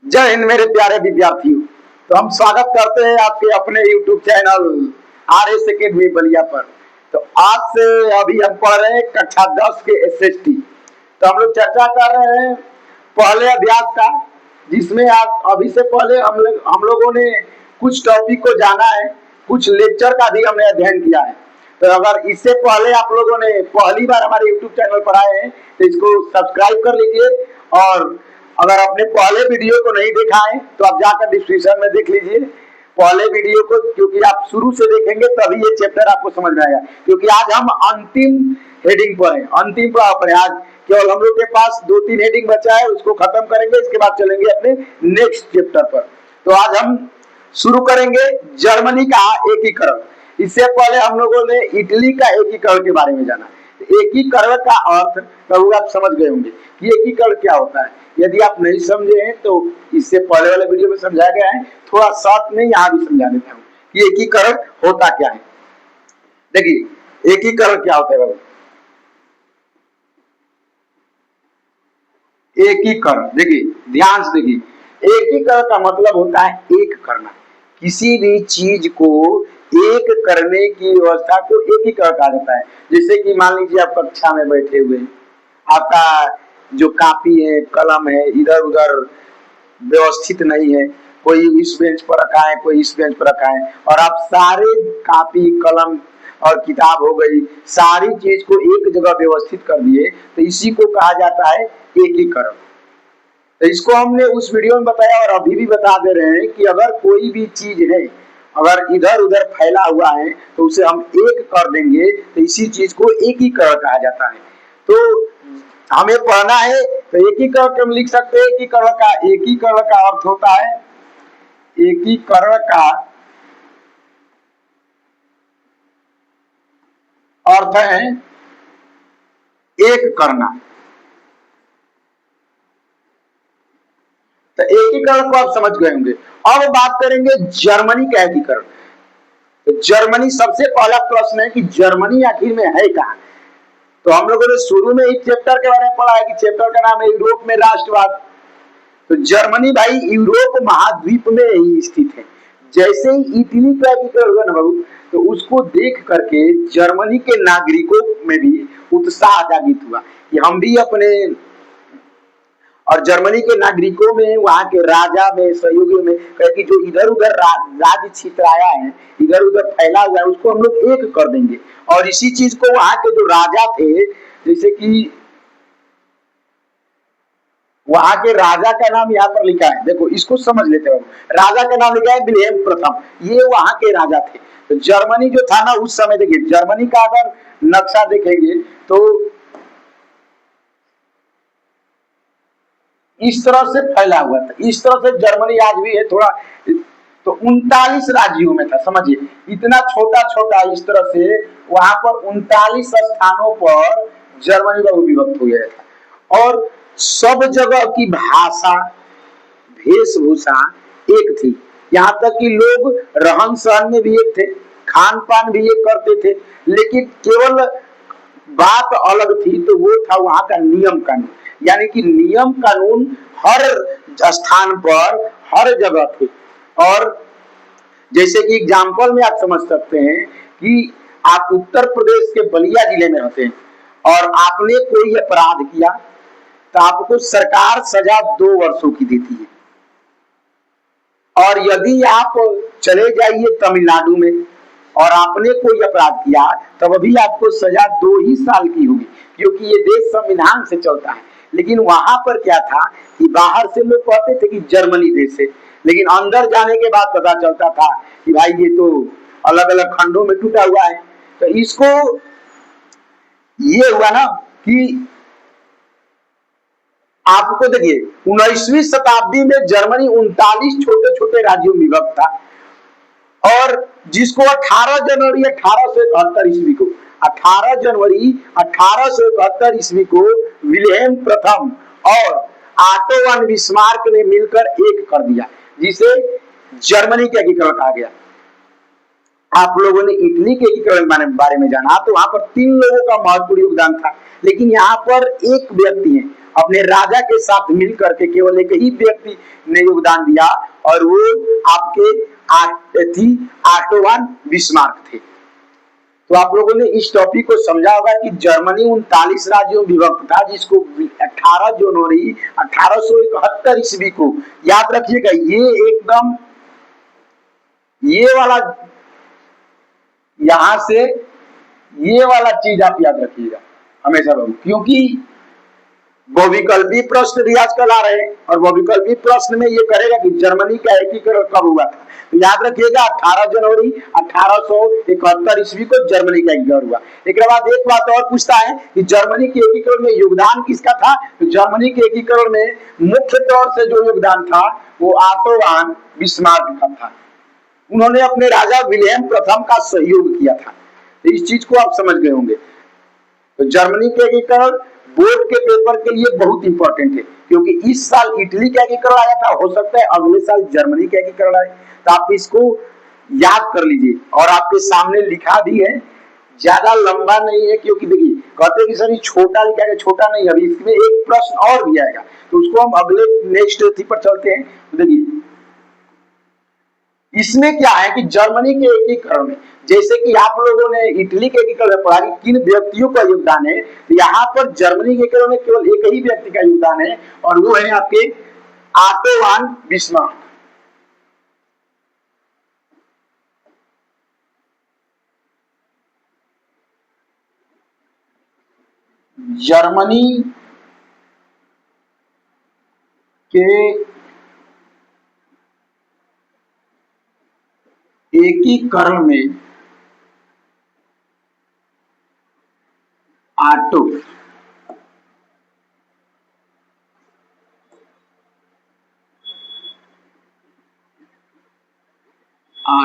जय हिंद मेरे प्यारे विद्यार्थियों। तो हम स्वागत करते हैं आपके अपने YouTube channel RS academy Ballia पर। तो आज से अभी हम पढ़ रहे हैं कक्षा 10 के SST। तो हम लोग चर्चा कर रहे हैं पहले अध्याय का, जिसमें आज अभी से पहले हम लोगों ने कुछ टॉपिक को जाना है, कुछ लेक्चर का भी हमने अध्ययन किया है। तो अगर इससे पहले आप लोगों ने पहली बार हमारे YouTube चैनल पर आए हैं तो इसको सब्सक्राइब कर लीजिए, और अगर आपने पहले वीडियो को नहीं देखा है तो आप जाकर डिस्क्रिप्शन में देख लीजिए पहले वीडियो को, क्योंकि आप शुरू से देखेंगे तभी ये चैप्टर आपको समझ में आएगा। क्योंकि आज हम अंतिम हेडिंग पर हैं, अंतिम पड़ाव पर है। आज केवल हम लोग के पास 2-3 हेडिंग बचा है, उसको खत्म करेंगे, इसके बाद चलेंगे अपने नेक्स्ट चैप्टर पर। तो आज हम शुरू करेंगे जर्मनी का एकीकरण। इससे पहले हम लोगों ने इटली का एकीकरण के बारे में जाना। एकीकरण का अर्थ लगभग आप समझ गए होंगे कि एकीकरण क्या होता है। यदि आप नहीं समझे हैं तो इससे पहले वाले वीडियो में समझाया गया है, थोड़ा शॉर्ट में यहाँ भी समझा देता हूँ कि एकीकरण होता क्या है। देखिए एकीकरण क्या होता है बाबू। एकीकरण देखिए, ध्यान से देखिए, एकीकरण का मतलब होता है एक करना। किसी भी चीज को एक करने की व्यवस्था को एकीकरण कहा जाता है। जैसे कि मान लीजिए आप कक्षा में बैठे हुए हैं, आपका जो कॉपी है, कलम है, इधर उधर व्यवस्थित नहीं है, कोई इस बेंच पर रखा है, कोई इस बेंच पर रखा है, और आप सारे कॉपी कलम और किताब हो गई, सारी चीज को एक जगह व्यवस्थित कर दिए, तो इसी को कहा जाता है एकीकरण। तो इसको हमने उस वीडियो में बताया और अभी भी बता दे रहे हैं कि अगर कोई भी चीज है, अगर इधर उधर फैला हुआ है तो उसे हम एक कर देंगे, तो इसी चीज को एकीकरण कहा जाता है। तो हमें पढ़ना है तो एकीकरण हम लिख सकते हैं। एकीकरण का अर्थ होता है, एकीकरण का अर्थ है एक करना। तो एकीकरण को आप समझ गए होंगे। अब बात करेंगे जर्मनी का एकीकरण। तो जर्मनी, सबसे पहला प्रश्न है कि जर्मनी आखिर में है कहां। तो हम लोगों ने शुरू में इस चैप्टर के बारे में पढ़ा है कि चैप्टर का नाम है यूरोप में राष्ट्रवाद। तो जर्मनी भाई यूरोप महाद्वीप में ही स्थित है। जैसे ही इटली का एकीकरण हुआ ना बाबू, तो उसको देख करके जर्मनी के नागरिकों में भी उत्साह जागृत हुआ कि हम भी अपने, और जर्मनी के नागरिकों में, वहां के राजा में, सहयोगियों में, कि जो इधर उधर राज्य छितराया है, इधर उधर फैला हुआ है, उसको हम लोग एक कर देंगे। और इसी चीज को वहां के जो राजा थे, जैसे कि वहां के राजा का नाम यहाँ पर लिखा है, देखो इसको समझ लेते हो। राजा का नाम लिखा है विल्हेम प्रथम, ये वहां के राजा थे। तो जर्मनी जो था ना उस समय, देखिए जर्मनी का अगर नक्शा देखेंगे तो इस तरह से फैला हुआ था, इस तरह से जर्मनी आज भी है थोड़ा। तो 39 राज्यों में था, समझिए इतना छोटा छोटा, इस तरह से वहां पर 39 स्थानों पर जर्मनी का विभक्त हो गया था। और सब जगह की भाषा, वेशभूषा एक थी। यहाँ तक कि लोग रहन सहन में भी एक थे, खान पान भी एक करते थे। लेकिन केवल बात अलग थी, तो वो था वहां का नियम कानून। यानी कि नियम कानून हर स्थान पर हर जगह थे। और जैसे कि एग्जाम्पल में आप समझ सकते हैं कि आप उत्तर प्रदेश के बलिया जिले में रहते हैं और आपने कोई अपराध किया, तो आपको सरकार सजा 2 वर्षों की देती है। और यदि आप चले जाइए तमिलनाडु में और आपने कोई अपराध किया, तब भी आपको सजा 2 ही साल की होगी, क्योंकि ये देश संविधान से चलता है। लेकिन वहां पर क्या था कि बाहर से लोग कहते थे कि जर्मनी देश है, लेकिन अंदर जाने के बाद पता चलता था कि भाई ये तो अलग अलग खंडों में टूटा हुआ है। तो इसको ये हुआ ना कि आपको देखिए 19वीं शताब्दी में जर्मनी 39 छोटे छोटे राज्यों में विभक्त था। और जिसको 18 जनवरी 1871 ईस्वी को 18 जनवरी 1871 ईस्वी को विल्हेम प्रथम और ऑटो वन बिस्मार्क ने मिलकर एक कर दिया, जिसे जर्मनी का एकीकरण कहा गया। आप लोगों ने इटली के एकीकरण बारे में जाना तो वहां पर 3 लोगों का महत्वपूर्ण योगदान था, लेकिन यहाँ पर एक व्यक्ति है अपने राजा के साथ मिल करके केवल एक ही व्यक्ति ने योगदान दिया और वो आपके ऑटोवान बिस्मार्क थे। तो आप लोगों ने इस टॉपिक को समझा होगा कि जर्मनी 39 राज्यों में विभक्त था, जिसको 18 जनवरी 1871 ईस्वी को, याद रखिएगा, ये वाला, यहां से ये वाला चीज आप याद रखिएगा हमेशा बाबू, क्योंकि बहुविकल्पी प्रश्न भी आजकल आ रहे हैं और बहुविकल्पी प्रश्न में ये करेगा कि जर्मनी का एकीकरण कब हुआ था। तो याद रखिएगा 18 जनवरी 1871 ईस्वी को जर्मनी का एकीकरण हुआ। एक बाद एक बात और पूछता है कि जर्मनी के एकीकरण में योगदान किसका था। तो जर्मनी के एकीकरण में मुख्य तौर से जो योगदान था वो ऑटो बिस्मार्क का था। उन्होंने अपने राजा विलियम प्रथम का सहयोग किया था। तो इस चीज को आप समझ गए होंगे। तो जर्मनी के एकीकरण बोर्ड के पेपर के लिए बहुत इंपॉर्टेंट है, क्योंकि इस साल इटली का एकीकरण आया था, हो सकता है अगले साल जर्मनी का एकीकरण आए। तो आप इसको याद कर लीजिए और आपके सामने लिखा भी है, ज्यादा लंबा नहीं है, क्योंकि देखिए कहते हैं कि सर ये छोटा लिखा है, छोटा नहीं, अभी इसमें एक प्रश्न और भी आएगा, तो उसको हम अगले नेक्स्ट थी पर चलते हैं। देखिए इसमें क्या है कि जर्मनी के एकीकरण में, जैसे कि आप लोगों ने इटली के एकीकरण में पढ़ा कि किन व्यक्तियों का योगदान है, यहाँ पर जर्मनी के एकीकरण में केवल एक ही व्यक्ति का योगदान है और वो है आपके ऑटोवान बिस्मार्क। जर्मनी के एकीकरण में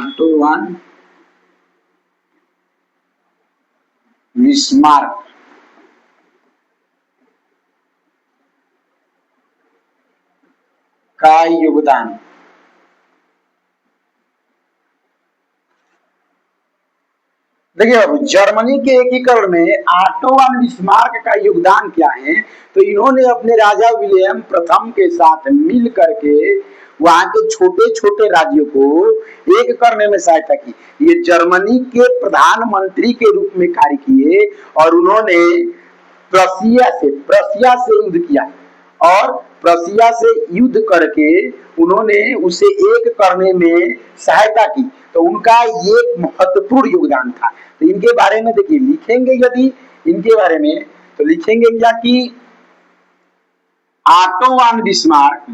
ऑटोवान बिस्मार्क का योगदान। देखिए जर्मनी के एकीकरण में ऑटोवान बिस्मार्क का योगदान क्या है। तो इन्होंने अपने राजा विलियम प्रथम के साथ मिल करके वहां के छोटे छोटे राज्यों को एक करने में सहायता की। ये जर्मनी के प्रधानमंत्री के रूप में कार्य किए और उन्होंने प्रसिया से युद्ध किया और प्रसिया से युद्ध करके उन्होंने उसे एक करने में सहायता की। तो उनका ये महत्वपूर्ण योगदान था। तो इनके बारे में देखिए लिखेंगे, यदि इनके बारे में तो लिखेंगे क्या कि ऑटोवान बिस्मार्क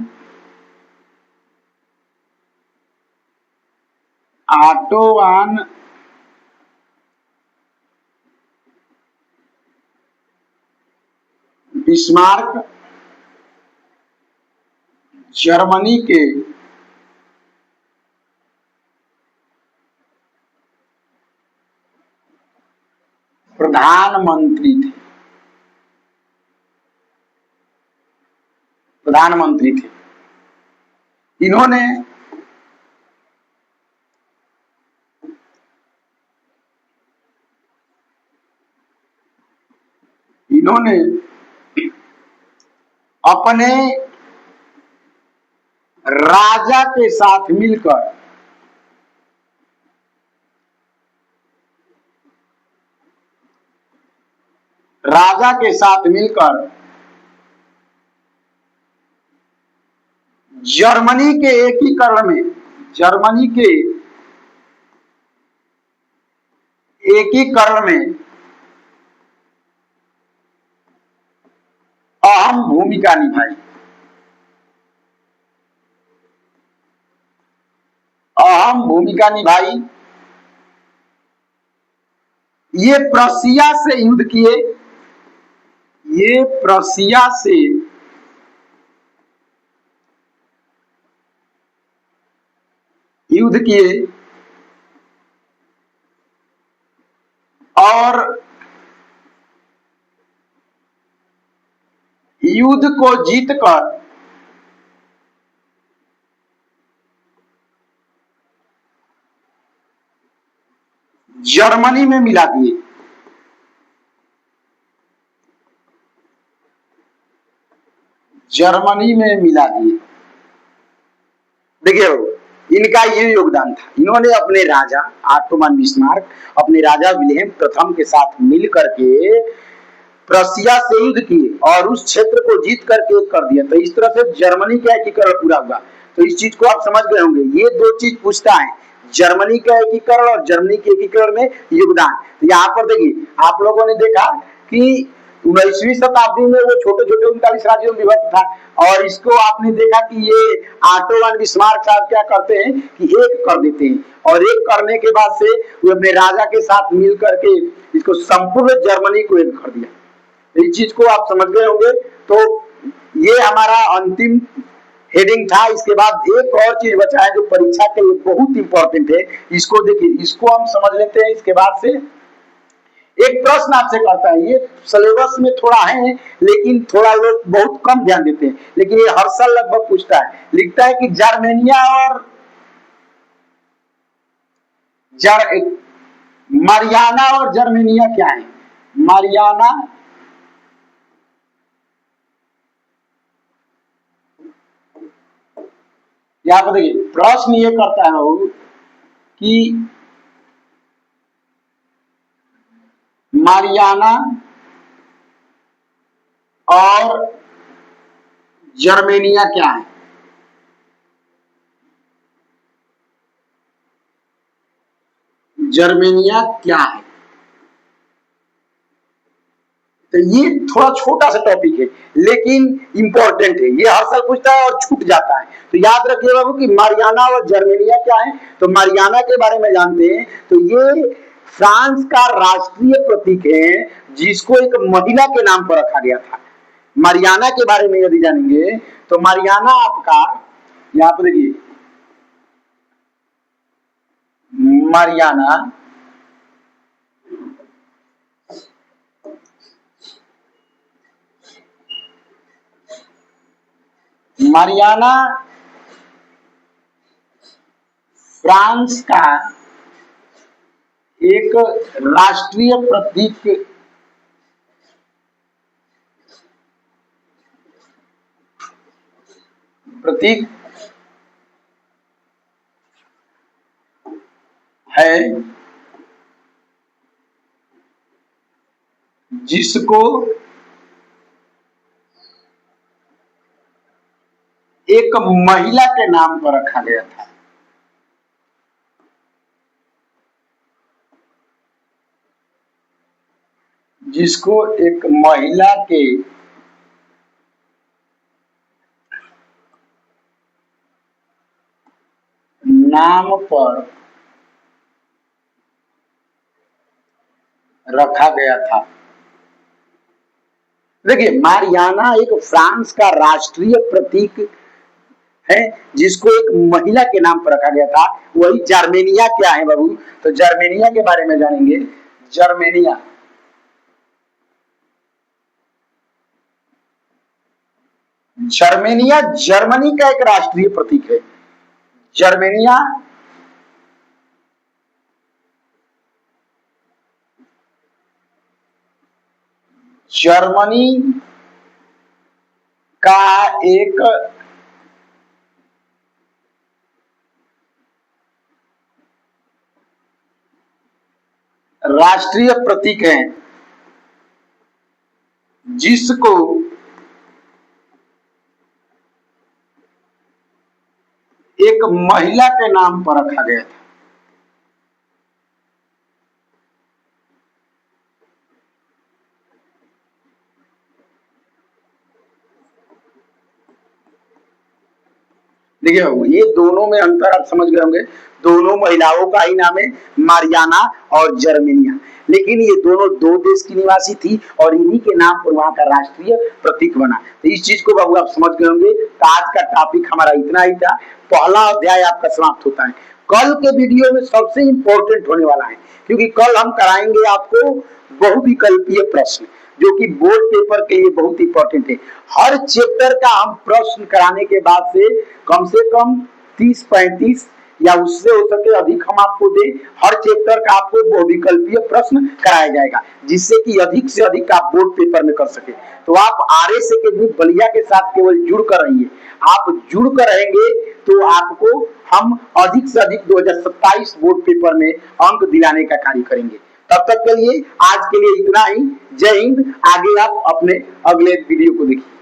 जर्मनी के प्रधानमंत्री थे। इन्होंने अपने राजा के साथ मिलकर जर्मनी के एकीकरण में अहम भूमिका निभाई। ये प्रसिया से युद्ध किए, और युद्ध को जीतकर जर्मनी में मिला दिए। जर्मनी में मिला दिए। देखिए इनका ये योगदान था, इन्होंने अपने राजा ऑटोमन बिस्मार्क, अपने राजा विल्हेम प्रथम के साथ मिल करके प्रशिया से युद्ध किए और उस क्षेत्र को जीत करके कर दिया। तो इस तरह से जर्मनी का एकीकरण पूरा हुआ। तो इस चीज को आप समझ गए होंगे। ये दो चीज पूछता है, जर्मनी का एकीकरण और जर्मनी के एकीकरण में योगदान। तो यहाँ पर देखिए आप लोगों ने देखा कि 19वीं शताब्दी में वो छोटे छोटे 39 राज्यों में विभक्त था, और इसको आपने देखा कि ये ऑटो वन बिस्मार्क साहब क्या करते हैं कि एक कर देते हैं, और एक करने के बाद से वो अपने राजा के साथ मिल करके इसको संपूर्ण जर्मनी को एक कर दिया। इस चीज को आप समझ गए होंगे। तो ये हमारा अंतिम हेडिंग था। इसके बाद एक और चीज बचा है जो परीक्षा के लिए बहुत इंपॉर्टेंट है, इसको देखिए, इसको हम समझ लेते हैं। इसके बाद से एक प्रश्न आपसे करता है, ये सिलेबस में थोड़ा है लेकिन थोड़ा लोग बहुत कम ध्यान देते हैं, लेकिन ये हर साल लगभग पूछता है। लिखता है कि जर्मेनिया और मारियाना और जर्मेनिया क्या है। मारियाना यहाँ पर देखिए प्रश्न ये करता है वो कि मारियाना और जर्मेनिया क्या है। जर्मेनिया क्या है। तो ये थोड़ा छोटा सा टॉपिक है लेकिन इंपॉर्टेंट है, ये हर साल पूछता है और छूट जाता है। तो याद रखिए बाबू कि मारियाना और जर्मेनिया क्या है। तो मारियाना के बारे में जानते हैं, तो ये फ्रांस का राष्ट्रीय प्रतीक है जिसको एक महिला के नाम पर रखा गया था। मारियाना के बारे में यदि जानेंगे तो मारियाना आपका यहाँ पर देखिए, मारियाना मारियाना फ्रांस का एक राष्ट्रीय प्रतीक है जिसको एक महिला के नाम पर रखा गया था। जिसको एक महिला के नाम पर रखा गया था। देखिए मारियाना एक फ्रांस का राष्ट्रीय प्रतीक है जिसको एक महिला के नाम पर रखा गया था। वही जर्मेनिया क्या है बाबू, तो जर्मेनिया के बारे में जानेंगे। जर्मेनिया जर्मेनिया जर्मनी का एक राष्ट्रीय प्रतीक है। जर्मेनिया जर्मनी का एक राष्ट्रीय प्रतीक है जिसको एक महिला के नाम पर रखा गया था। देखिए ये दोनों में अंतर आप समझ गए होंगे। दोनों महिलाओं का ही नाम है मारियाना और जर्मेनिया, लेकिन ये दोनों दो देश की निवासी थी और इन्हीं के नाम पर वहां का राष्ट्रीय प्रतीक बना। तो इस चीज को बाबू आप समझ गए होंगे। तो आज का टॉपिक हमारा इतना ही था। पहला अध्याय आपका समाप्त होता है। कल के वीडियो में सबसे इंपॉर्टेंट होने वाला है, क्योंकि कल हम कराएंगे आपको बहुविकल्पीय प्रश्न जो कि बोर्ड पेपर के लिए बहुत इंपॉर्टेंट है। हर चैप्टर का हम प्रश्न कराने के बाद से कम 30-35 या उससे हो सके अधिक हम आपको दें। हर चैप्टर का आपको बहुविकल्पीय प्रश्न कराया जाएगा, जिससे कि अधिक से अधिक आप बोर्ड पेपर में कर सके। तो आप RS अकेडमी बलिया के साथ केवल जुड़ कर रहिए। आप जुड़ कर रहेंगे तो आपको हम अधिक से अधिक 2027 बोर्ड पेपर में अंक दिलाने का कार्य करेंगे। तब तक के लिए आज के लिए इतना ही। जय हिंद। आगे आप अपने अगले वीडियो को देखिए।